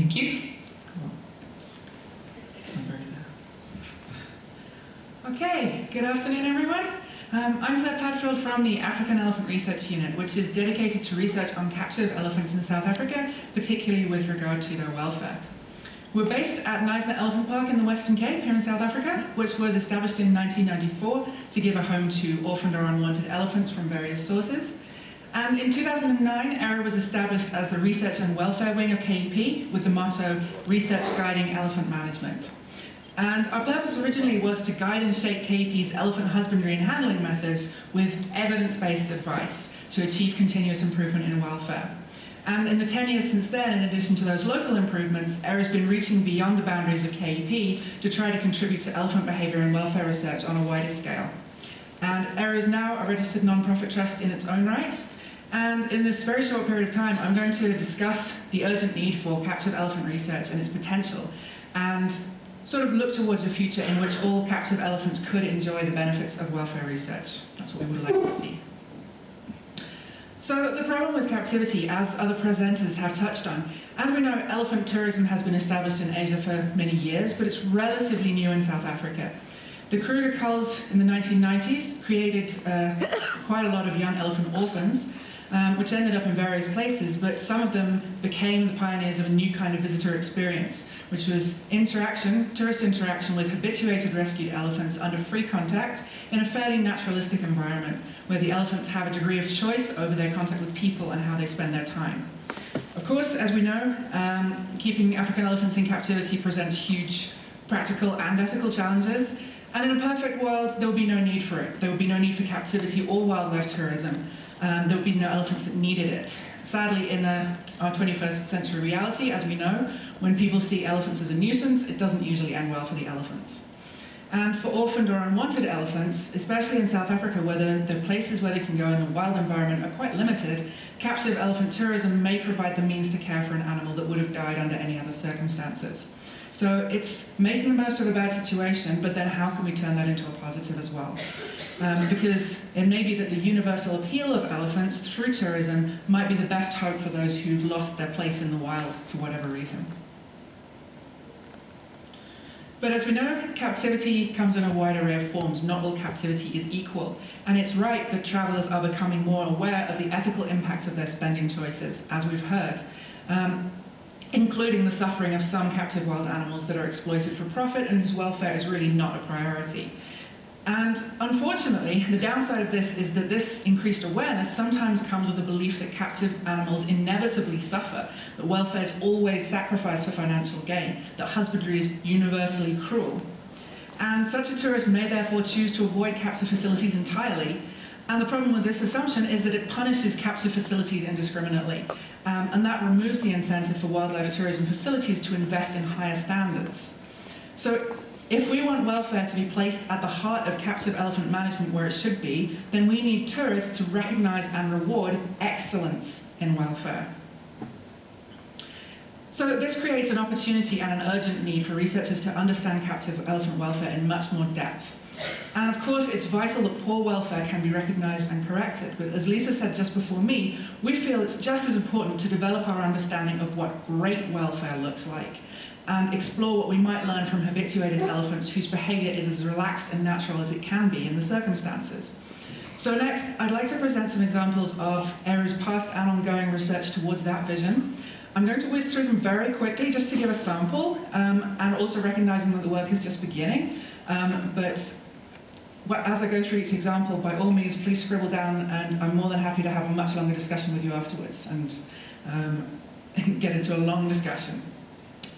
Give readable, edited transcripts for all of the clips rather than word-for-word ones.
Thank you. Okay, good afternoon everyone. I'm Clare Padfield from the African Elephant Research Unit, which is dedicated to research on captive elephants in South Africa, particularly with regard to their welfare. We're based at Knysna Elephant Park in the Western Cape here in South Africa, which was established in 1994 to give a home to orphaned or unwanted elephants from various sources. And in 2009, ERA was established as the Research and Welfare Wing of KEP with the motto, Research Guiding Elephant Management. And our purpose originally was to guide and shape KEP's elephant husbandry and handling methods with evidence-based advice to achieve continuous improvement in welfare. And in the 10 years since then, in addition to those local improvements, ERA has been reaching beyond the boundaries of KEP to try to contribute to elephant behavior and welfare research on a wider scale. And ERA is now a registered non-profit trust in its own right. And in this very short period of time, I'm going to discuss the urgent need for captive elephant research and its potential, and sort of look towards a future in which all captive elephants could enjoy the benefits of welfare research. That's what we would like to see. So the problem with captivity, as other presenters have touched on, as we know, elephant tourism has been established in Asia for many years, but it's relatively new in South Africa. The Kruger culls in the 1990s created quite a lot of young elephant orphans, which ended up in various places, but some of them became the pioneers of a new kind of visitor experience, which was tourist interaction with habituated rescued elephants under free contact in a fairly naturalistic environment, where the elephants have a degree of choice over their contact with people and how they spend their time. Of course, as we know, keeping African elephants in captivity presents huge practical and ethical challenges, and in a perfect world, there would be no need for it. There would be no need for captivity or wildlife tourism. There would be no elephants that needed it. Sadly, in our 21st century reality, as we know, when people see elephants as a nuisance, it doesn't usually end well for the elephants. And for orphaned or unwanted elephants, especially in South Africa, where the places where they can go in the wild environment are quite limited, captive elephant tourism may provide the means to care for an animal that would have died under any other circumstances. So it's making the most of a bad situation, but then how can we turn that into a positive as well? Because it may be that the universal appeal of elephants through tourism might be the best hope for those who've lost their place in the wild for whatever reason. But as we know, captivity comes in a wide array of forms. Not all captivity is equal. And it's right that travelers are becoming more aware of the ethical impacts of their spending choices, as we've heard, including the suffering of some captive wild animals that are exploited for profit and whose welfare is really not a priority. And unfortunately, the downside of this is that this increased awareness sometimes comes with the belief that captive animals inevitably suffer, that welfare is always sacrificed for financial gain, that husbandry is universally cruel. And such a tourist may therefore choose to avoid captive facilities entirely. And the problem with this assumption is that it punishes captive facilities indiscriminately. And that removes the incentive for wildlife tourism facilities to invest in higher standards. So if we want welfare to be placed at the heart of captive elephant management where it should be, then we need tourists to recognize and reward excellence in welfare. So this creates an opportunity and an urgent need for researchers to understand captive elephant welfare in much more depth. And of course, it's vital that poor welfare can be recognized and corrected. But as Lisa said just before me, we feel it's just as important to develop our understanding of what great welfare looks like, and explore what we might learn from habituated elephants whose behavior is as relaxed and natural as it can be in the circumstances. So next, I'd like to present some examples of ERA's past and ongoing research towards that vision. I'm going to whiz through them very quickly just to give a sample, and also recognizing that the work is just beginning. But as I go through each example, by all means, please scribble down, and I'm more than happy to have a much longer discussion with you afterwards and get into a long discussion.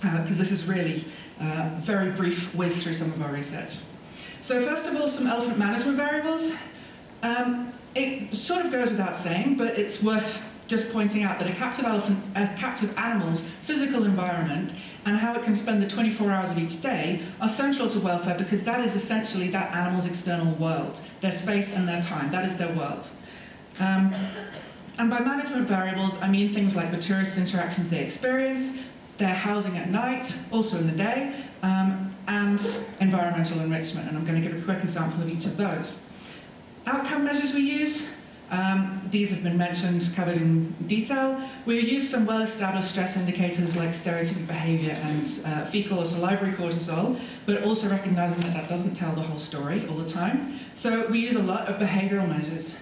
Because this is really a very brief whiz through some of our research. So first of all, some elephant management variables. It sort of goes without saying, but it's worth just pointing out that a captive animal's physical environment and how it can spend the 24 hours of each day are central to welfare, because that is essentially that animal's external world, their space and their time. That is their world. And by management variables, I mean things like the tourist interactions they experience, their housing at night, also in the day, and environmental enrichment. And I'm going to give a quick example of each of those. Outcome measures we use. These have been mentioned, covered in detail. We use some well-established stress indicators like stereotypic behavior and fecal or salivary cortisol, but also recognizing that that doesn't tell the whole story all the time. So we use a lot of behavioral measures,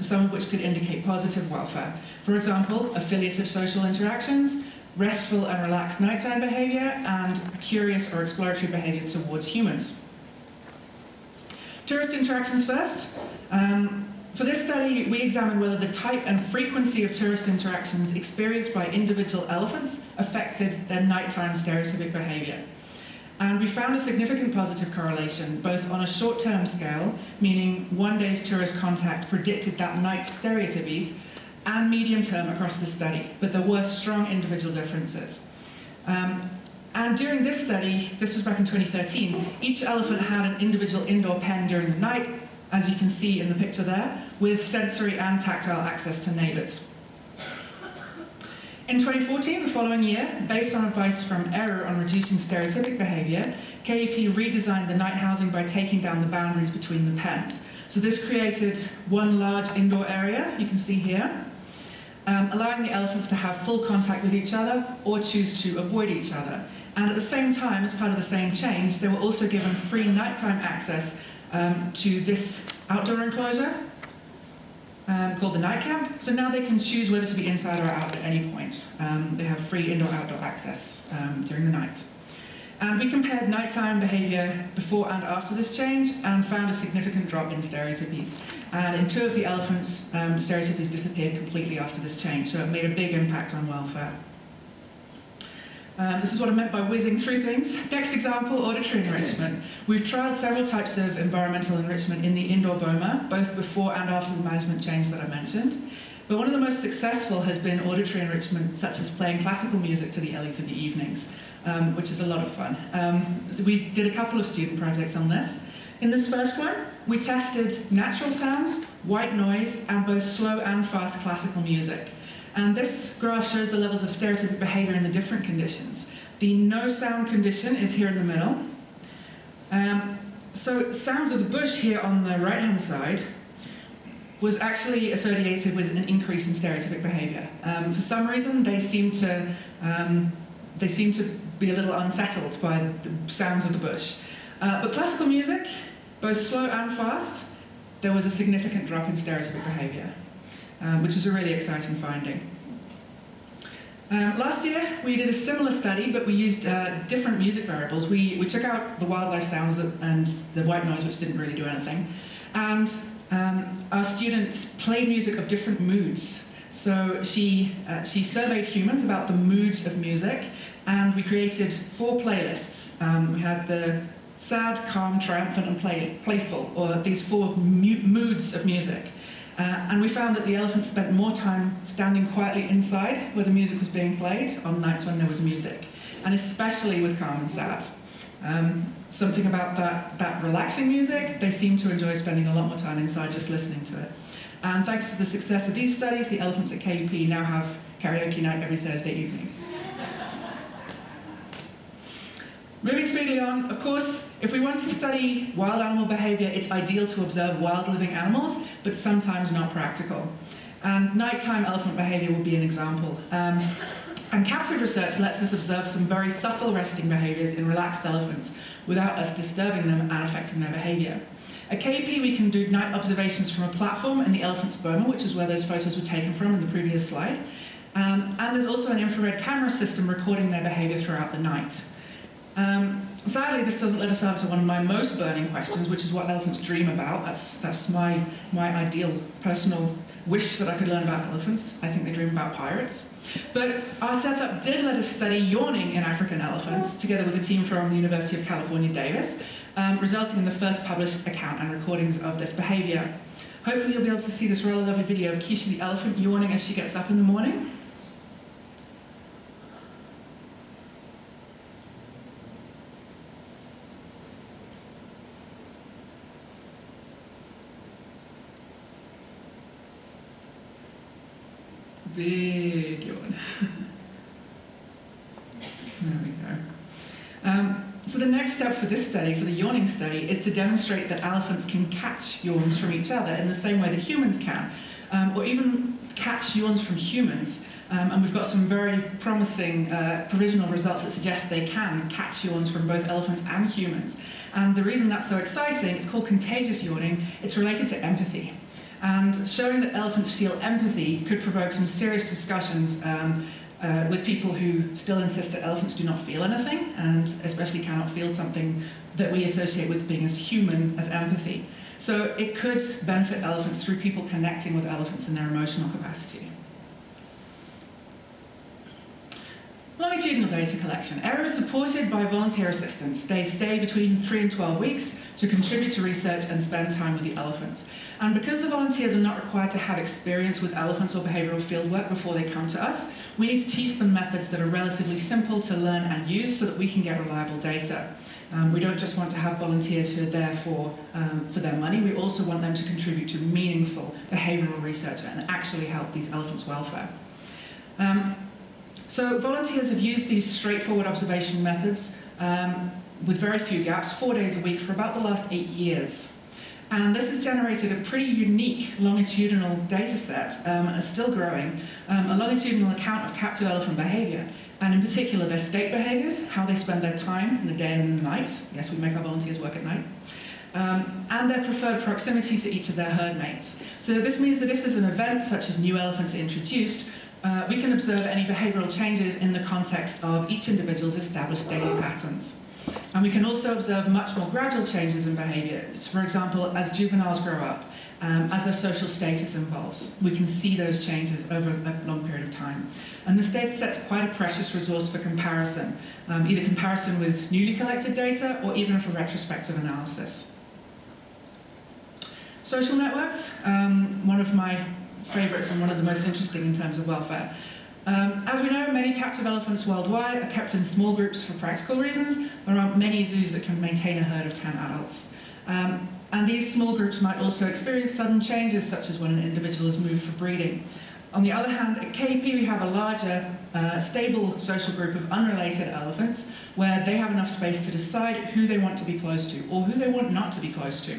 some of which could indicate positive welfare. For example, affiliative social interactions, restful and relaxed nighttime behavior, and curious or exploratory behavior towards humans. Tourist interactions first. For this study, we examined whether the type and frequency of tourist interactions experienced by individual elephants affected their nighttime stereotypic behavior. And we found a significant positive correlation, both on a short-term scale, meaning one day's tourist contact predicted that night's stereotypies, and medium-term across the study, but there were strong individual differences. And during this study, this was back in 2013, each elephant had an individual indoor pen during the night, as you can see in the picture there, with sensory and tactile access to neighbours. In 2014, the following year, based on advice from ERROR on reducing stereotypic behaviour, KEP redesigned the night housing by taking down the boundaries between the pens. So this created one large indoor area, you can see here, allowing the elephants to have full contact with each other or choose to avoid each other. And at the same time, as part of the same change, they were also given free nighttime access to this outdoor enclosure called the night camp. So now they can choose whether to be inside or out at any point. They have free indoor-outdoor access during the night. And we compared nighttime behaviour before and after this change and found a significant drop in stereotypies. And in 2 of the elephants, stereotypies disappeared completely after this change, so it made a big impact on welfare. This is what I meant by whizzing through things. Next example, auditory enrichment. We've trialled several types of environmental enrichment in the indoor boma, both before and after the management change that I mentioned. But one of the most successful has been auditory enrichment, such as playing classical music to the ellies in the evenings, which is a lot of fun. So we did a couple of student projects on this. In this first one, we tested natural sounds, white noise, and both slow and fast classical music. And this graph shows the levels of stereotypic behavior in the different conditions. The no sound condition is here in the middle. So sounds of the bush here on the right-hand side was actually associated with an increase in stereotypic behavior. For some reason, they seem to be a little unsettled by the sounds of the bush. But classical music, both slow and fast, there was a significant drop in stereotypic behavior, which was a really exciting finding. Last year, we did a similar study, but we used different music variables. We took out the wildlife sounds and the white noise, which didn't really do anything. And our students played music of different moods. So she surveyed humans about the moods of music, and we created 4 playlists. We had the sad, calm, triumphant, and playful, or these 4 moods of music. And we found that the elephants spent more time standing quietly inside where the music was being played on nights when there was music, and especially with calm and sad. Something about that relaxing music, they seem to enjoy spending a lot more time inside just listening to it. And thanks to the success of these studies, the elephants at KUP now have karaoke night every Thursday evening. Moving speedily on, of course, if we want to study wild animal behaviour, it's ideal to observe wild living animals, but sometimes not practical. And nighttime elephant behaviour will be an example. And captive research lets us observe some very subtle resting behaviours in relaxed elephants without us disturbing them and affecting their behaviour. At KUP, we can do night observations from a platform in the elephant's boma, which is where those photos were taken from in the previous slide. And there's also an infrared camera system recording their behaviour throughout the night. Sadly, this doesn't let us answer one of my most burning questions, which is what elephants dream about. That's my ideal personal wish that I could learn about elephants. I think they dream about pirates. But our setup did let us study yawning in African elephants, together with a team from the University of California, Davis, resulting in the first published account and recordings of this behaviour. Hopefully you'll be able to see this rather lovely video of Keisha the elephant yawning as she gets up in the morning. Big yawn. There we go. So the next step for this study, for the yawning study, is to demonstrate that elephants can catch yawns from each other in the same way that humans can, or even catch yawns from humans. And we've got some very promising provisional results that suggest they can catch yawns from both elephants and humans. And the reason that's so exciting, it's called contagious yawning, it's related to empathy. And showing that elephants feel empathy could provoke some serious discussions with people who still insist that elephants do not feel anything, and especially cannot feel something that we associate with being as human as empathy. So it could benefit elephants through people connecting with elephants in their emotional capacity. Longitudinal data collection. ERA is supported by volunteer assistants. They stay between 3 and 12 weeks to contribute to research and spend time with the elephants. And because the volunteers are not required to have experience with elephants or behavioral fieldwork before they come to us, we need to teach them methods that are relatively simple to learn and use so that we can get reliable data. We don't just want to have volunteers who are there for their money, we also want them to contribute to meaningful behavioral research and actually help these elephants' welfare. So volunteers have used these straightforward observation methods with very few gaps, 4 days a week for about the last 8 years. And this has generated a pretty unique longitudinal data set, and is still growing, a longitudinal account of captive elephant behavior, and in particular their state behaviors, how they spend their time in the day and in the night. Yes, we make our volunteers work at night. And their preferred proximity to each of their herd mates. So this means that if there's an event such as new elephants introduced, we can observe any behavioral changes in the context of each individual's established daily patterns. And we can also observe much more gradual changes in behaviour. For example, as juveniles grow up, as their social status evolves, we can see those changes over a long period of time. And this data set's quite a precious resource for comparison, either comparison with newly collected data or even for retrospective analysis. Social networks, one of my favourites and one of the most interesting in terms of welfare. As we know, many captive elephants worldwide are kept in small groups for practical reasons. There aren't many zoos that can maintain a herd of 10 adults. And these small groups might also experience sudden changes, such as when an individual is moved for breeding. On the other hand, at KP we have a larger, stable social group of unrelated elephants, where they have enough space to decide who they want to be close to, or who they want not to be close to.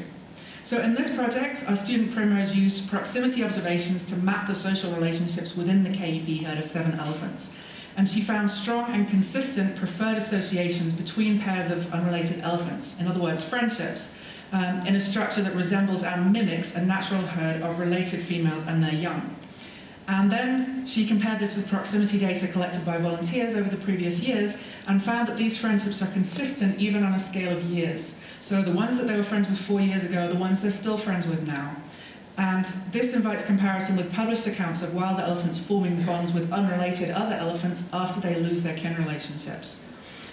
So in this project, our student Primrose used proximity observations to map the social relationships within the KEP herd of 7 elephants. And she found strong and consistent preferred associations between pairs of unrelated elephants, in other words, friendships, in a structure that resembles and mimics a natural herd of related females and their young. And then she compared this with proximity data collected by volunteers over the previous years and found that these friendships are consistent even on a scale of years. So the ones that they were friends with 4 years ago are the ones they're still friends with now. And this invites comparison with published accounts of wild elephants forming bonds with unrelated other elephants after they lose their kin relationships.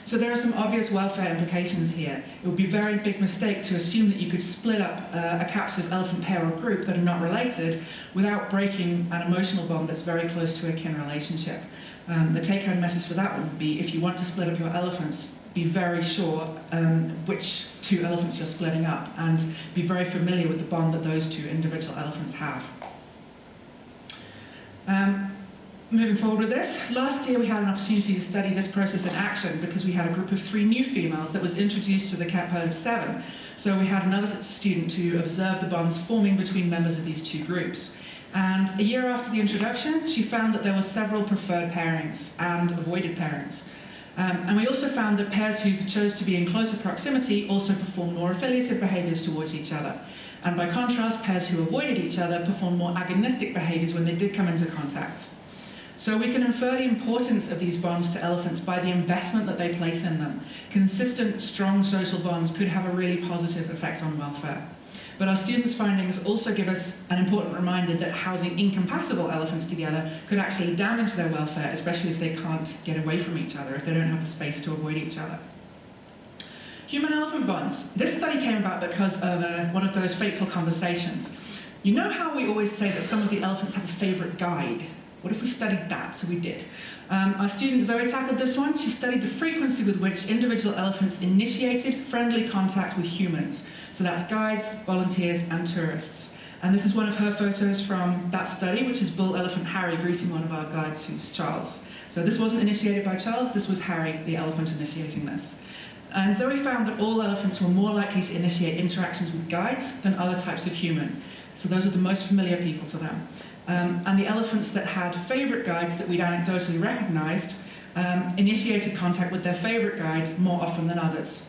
So there are some obvious welfare implications here. It would be a very big mistake to assume that you could split up a captive elephant pair or group that are not related without breaking an emotional bond that's very close to a kin relationship. The take-home message for that would be, if you want to split up your elephants, be very sure which 2 elephants you're splitting up, and be very familiar with the bond that those 2 individual elephants have. Moving forward with this, last year we had an opportunity to study this process in action because we had a group of 3 new females that was introduced to the cap herd of 7. So we had another student to observe the bonds forming between members of these 2 groups. And a year after the introduction, she found that there were several preferred pairings and avoided pairings. And we also found that pairs who chose to be in closer proximity also performed more affiliative behaviours towards each other. And by contrast, pairs who avoided each other performed more agonistic behaviours when they did come into contact. So we can infer the importance of these bonds to elephants by the investment that they place in them. Consistent, strong social bonds could have a really positive effect on welfare. But our students' findings also give us an important reminder that housing incompatible elephants together could actually damage their welfare, especially if they can't get away from each other, if they don't have the space to avoid each other. Human-elephant bonds. This study came about because of one of those fateful conversations. You know how we always say that some of the elephants have a favourite guide? What if we studied that? So we did. Our student Zoe tackled this one. She studied the frequency with which individual elephants initiated friendly contact with humans. So that's guides, volunteers, and tourists. And this is one of her photos from that study, which is bull elephant Harry greeting one of our guides, who's Charles. So this wasn't initiated by Charles, this was Harry, the elephant, initiating this. And Zoe found that all elephants were more likely to initiate interactions with guides than other types of human. So those are the most familiar people to them. And the elephants that had favourite guides that we'd anecdotally recognised initiated contact with their favourite guide more often than others.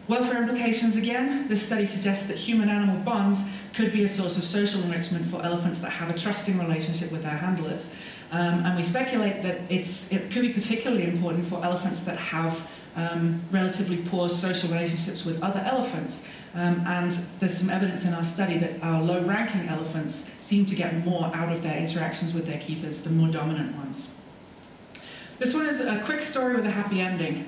Welfare implications again, this study suggests that human-animal bonds could be a source of social enrichment for elephants that have a trusting relationship with their handlers. And we speculate that it could be particularly important for elephants that have relatively poor social relationships with other elephants. And there's some evidence in our study that our low-ranking elephants seem to get more out of their interactions with their keepers than more dominant ones. This one is a quick story with a happy ending.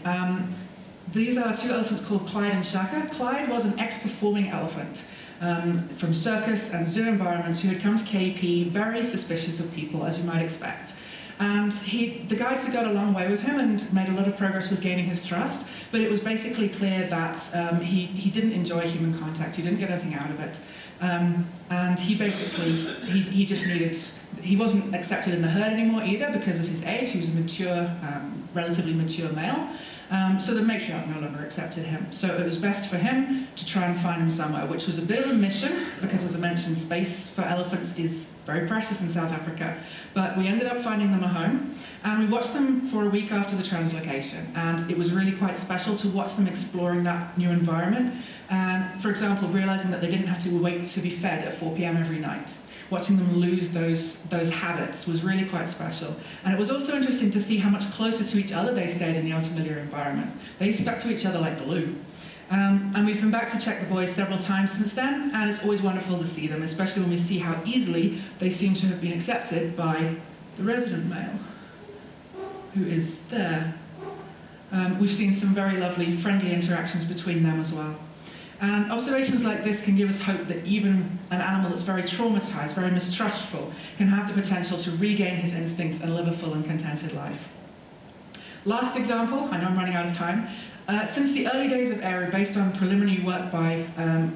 These are two elephants called Clyde and Shaka. Clyde was an ex-performing elephant from circus and zoo environments who had come to KP very suspicious of people, as you might expect. And the guides had got a long way with him and made a lot of progress with gaining his trust, but it was basically clear that he didn't enjoy human contact, he didn't get anything out of it. And he basically, he wasn't accepted in the herd anymore either because of his age. He was a mature, relatively mature male. So the matriarch no longer accepted him. So it was best for him to try and find him somewhere, which was a bit of a mission, because as I mentioned, space for elephants is very precious in South Africa. But we ended up finding them a home, and we watched them for a week after the translocation. And it was really quite special to watch them exploring that new environment. And for example, realizing that they didn't have to wait to be fed at 4 p.m. every night. Watching them lose those habits was really quite special. And it was also interesting to see how much closer to each other they stayed in the unfamiliar environment. They stuck to each other like glue. And we've been back to check the boys several times since then, and it's always wonderful to see them, especially when we see how easily they seem to have been accepted by the resident male, who is there. We've seen some very lovely, friendly interactions between them as well. And observations like this can give us hope that even an animal that's very traumatized, very mistrustful, can have the potential to regain his instincts and live a full and contented life. Last example, I know I'm running out of time. Since the early days of AERU, based on preliminary work by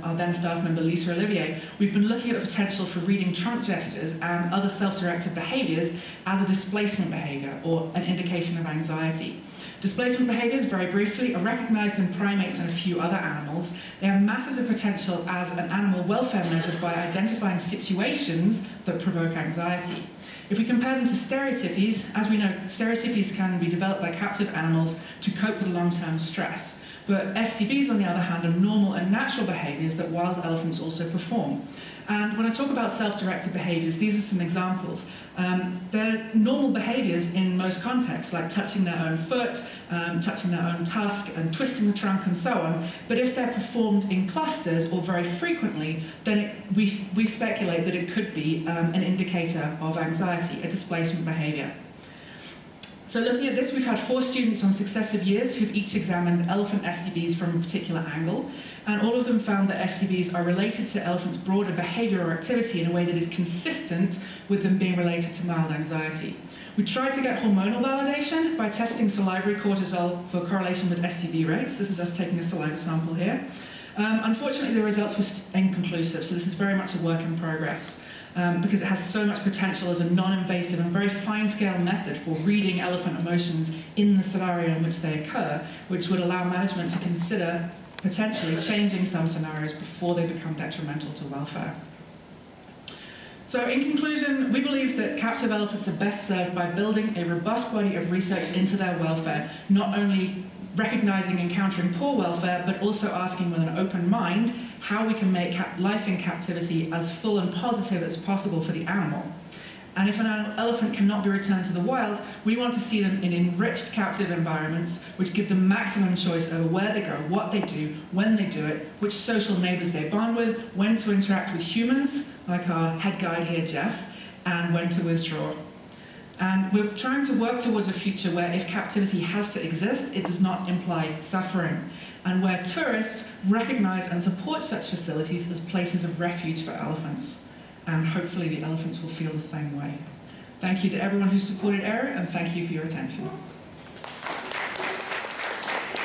our then staff member Lisa Olivier, we've been looking at the potential for reading trunk gestures and other self-directed behaviors as a displacement behavior or an indication of anxiety. Displacement behaviors, very briefly, are recognized in primates and a few other animals. They have massive potential as an animal welfare measure by identifying situations that provoke anxiety. If we compare them to stereotypies, as we know, stereotypies can be developed by captive animals to cope with long-term stress. But STBs, on the other hand, are normal and natural behaviors that wild elephants also perform. And when I talk about self-directed behaviors, these are some examples. They're normal behaviors in most contexts, like touching their own foot, touching their own tusk, and twisting the trunk, and so on. But if they're performed in clusters or very frequently, then we speculate that it could be an indicator of anxiety, a displacement behavior. So looking at this, we've had 4 students on successive years who've each examined elephant STBs from a particular angle, and all of them found that STBs are related to elephants' broader behavior or activity in a way that is consistent with them being related to mild anxiety. We tried to get hormonal validation by testing salivary cortisol for correlation with STB rates. This is us taking a saliva sample here. Unfortunately, the results were inconclusive, so this is very much a work in progress. Because it has so much potential as a non-invasive and very fine-scale method for reading elephant emotions in the scenario in which they occur, which would allow management to consider potentially changing some scenarios before they become detrimental to welfare. So in conclusion, we believe that captive elephants are best served by building a robust body of research into their welfare, not only recognizing and countering poor welfare, but also asking with an open mind how we can make life in captivity as full and positive as possible for the animal. And if an elephant cannot be returned to the wild, we want to see them in enriched captive environments which give them maximum choice over where they go, what they do, when they do it, which social neighbors they bond with, when to interact with humans, like our head guide here, Jeff, and when to withdraw. And we're trying to work towards a future where if captivity has to exist, it does not imply suffering, and where tourists recognize and support such facilities as places of refuge for elephants. And hopefully the elephants will feel the same way. Thank you to everyone who supported AERU, and thank you for your attention.